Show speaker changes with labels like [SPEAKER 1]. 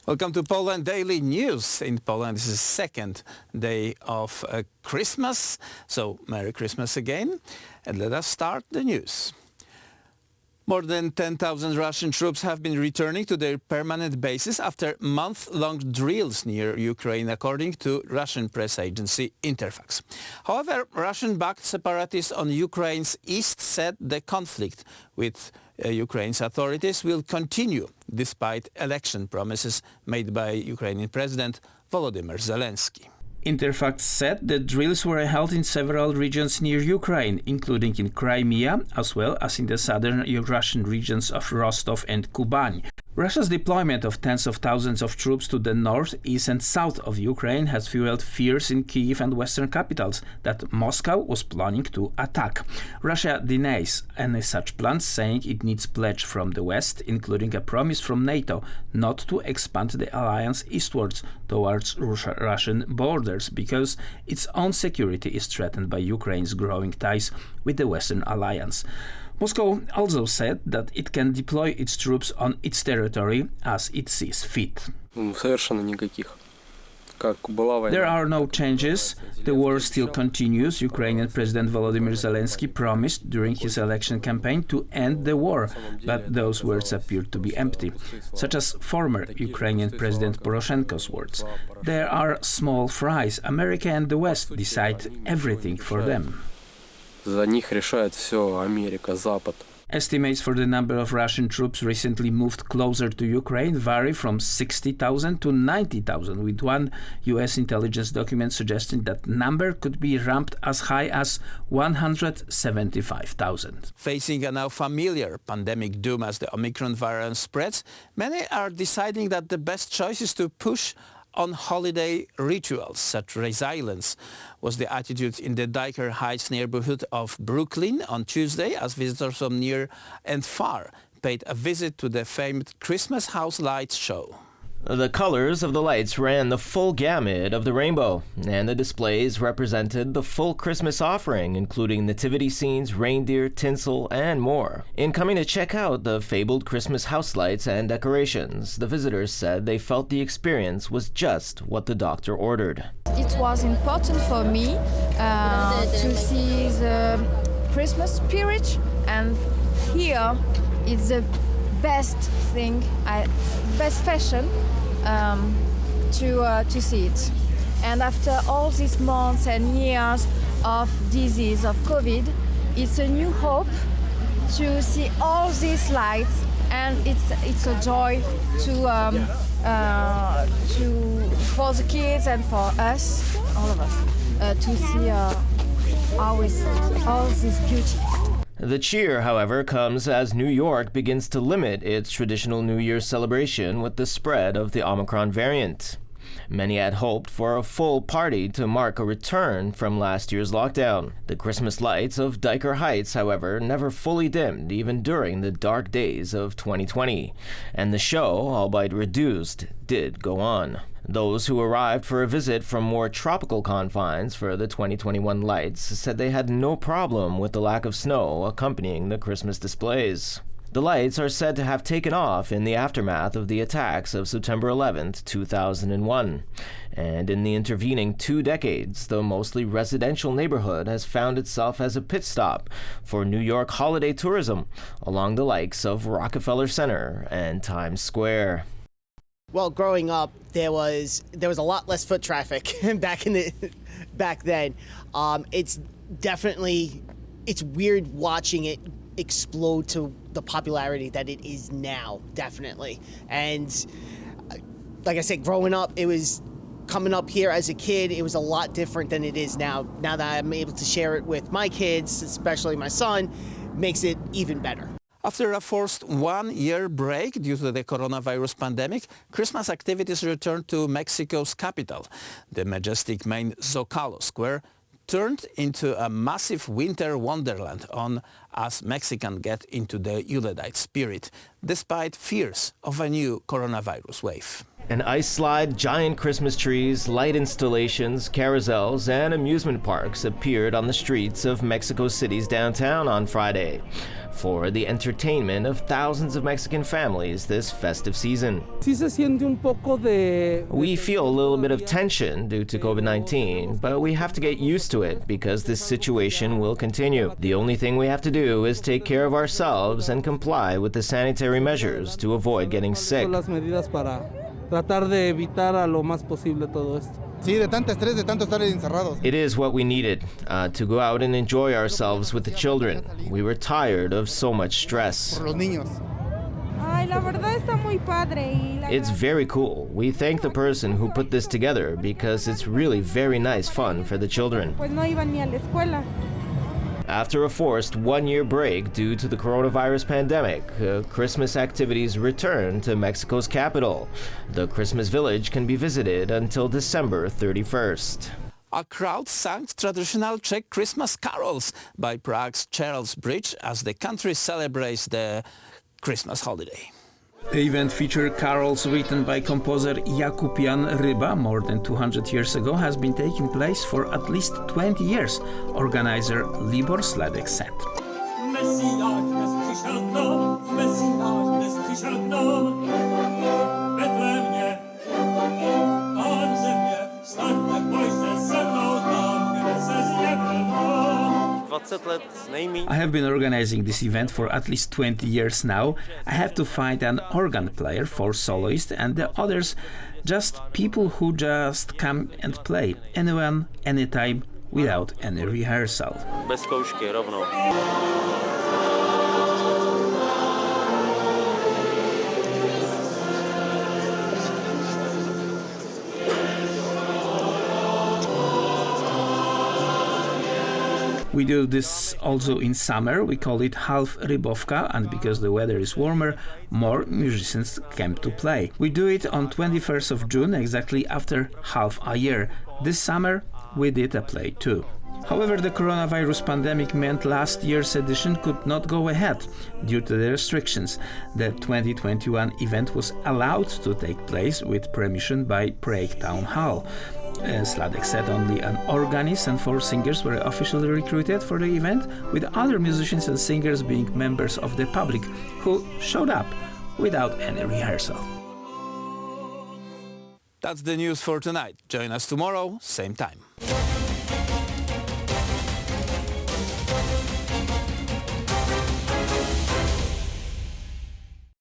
[SPEAKER 1] Welcome to Poland Daily News. In Poland, this is the second day of Christmas, so Merry Christmas again. And let us start the news. More than 10,000 Russian troops have been returning to their permanent bases after month-long drills near Ukraine, according to Russian press agency Interfax. However, Russian-backed separatists on Ukraine's east said the conflict with Ukraine's authorities will continue despite election promises made by Ukrainian President Volodymyr Zelenskiy. Interfax said the drills were held in several regions near Ukraine, including in Crimea, as well as in the southern Russian regions of Rostov and Kubani. Russia's deployment of tens of thousands of troops to the north, east and south of Ukraine has fueled fears in Kyiv and western capitals that Moscow was planning to attack. Russia denies any such plans, saying it needs pledge from the West, including a promise from NATO not to expand the alliance eastwards towards Russian borders, because its own security is threatened by Ukraine's growing ties with the Western alliance. Moscow also said that it can deploy its troops on its territory as it sees fit. There are no changes. The war still continues. Ukrainian President Volodymyr Zelenskiy promised during his election campaign to end the war, but those words appear to be empty, such as former Ukrainian President Poroshenko's words. There are small fries. America and the West decide everything for them.
[SPEAKER 2] За них решает все Америка, Запад.
[SPEAKER 1] Estimates for the number of Russian troops recently moved closer to Ukraine vary from 60,000 to 90,000, with one U.S. intelligence document suggesting that number could be ramped as high as 175,000. Facing a now familiar pandemic doom as the Omicron variant spreads, many are deciding that the best choice is to push on holiday rituals. Such resilience was the attitude in the Dyker Heights neighborhood of Brooklyn on Tuesday, as visitors from near and far paid a visit to the famed Christmas house lights show.
[SPEAKER 3] The colors of the lights ran the full gamut of the rainbow, and the displays represented the full Christmas offering, including nativity scenes, reindeer, tinsel, and more. In coming to check out the fabled Christmas house lights and decorations, the visitors said they felt the experience was just what the doctor ordered.
[SPEAKER 4] It was important for me to see the Christmas spirit, and here it's the best thing, best fashion to see it. And after all these months and years of disease, of COVID, it's a new hope to see all these lights, and it's a joy for the kids and for us, all of us, to see all this beauty.
[SPEAKER 3] The cheer, however, comes as New York begins to limit its traditional New Year's celebration with the spread of the Omicron variant. Many had hoped for a full party to mark a return from last year's lockdown. The Christmas lights of Dyker Heights, however, never fully dimmed even during the dark days of 2020, and the show, albeit reduced, did go on. Those who arrived for a visit from more tropical confines for the 2021 lights said they had no problem with the lack of snow accompanying the Christmas displays. The lights are said to have taken off in the aftermath of the attacks of September 11, 2001. And in the intervening 2 decades, the mostly residential neighborhood has found itself as a pit stop for New York holiday tourism along the likes of Rockefeller Center and Times Square.
[SPEAKER 5] Well, growing up, there was a lot less foot traffic back then. It's weird watching it explode to the popularity that it is now, definitely. And like I said, growing up, it was coming up here as a kid, it was a lot different than it is now. Now that I'm able to share it with my kids, especially my son, makes it even better.
[SPEAKER 1] After a forced one-year break due to the coronavirus pandemic, Christmas activities returned to Mexico's capital. The majestic main Zocalo Square turned into a massive winter wonderland as Mexicans get into the Yuletide spirit, despite fears of a new coronavirus wave.
[SPEAKER 3] An ice slide, giant Christmas trees, light installations, carousels, and amusement parks appeared on the streets of Mexico City's downtown on Friday for the entertainment of thousands of Mexican families this festive season. We feel a little bit of tension due to COVID-19, but we have to get used to it because this situation will continue. The only thing we have to do is take care of ourselves and comply with the sanitary measures to avoid getting sick. It is what we needed, to go out and enjoy ourselves with the children. We were tired of so much stress. It's very cool. We thank the person who put this together because it's really very nice fun for the children. After a forced one-year break due to the coronavirus pandemic, Christmas activities return to Mexico's capital. The Christmas village can be visited until December 31st.
[SPEAKER 1] A crowd sang traditional Czech Christmas carols by Prague's Charles Bridge as the country celebrates the Christmas holiday. The event featured carols written by composer Jakub Jan Ryba more than 200 years ago, has been taking place for at least 20 years, organizer Libor Sladek said. I have been organizing this event for at least 20 years now. I have to find an organ player for soloist and the others just people who just come and play, anyone, anytime, without any rehearsal.
[SPEAKER 2] Bez zkoušky, rovnou.
[SPEAKER 1] We do this also in summer. We call it half rybovka, and because the weather is warmer, more musicians came to play. We do it on 21st of June, exactly after half a year. This summer we did a play too. However, the coronavirus pandemic meant last year's edition could not go ahead due to the restrictions. The 2021 event was allowed to take place with permission by Prague Town Hall. Sladek said only an organist and 4 singers were officially recruited for the event, with other musicians and singers being members of the public who showed up without any rehearsal. That's the news for tonight. Join us tomorrow, same time.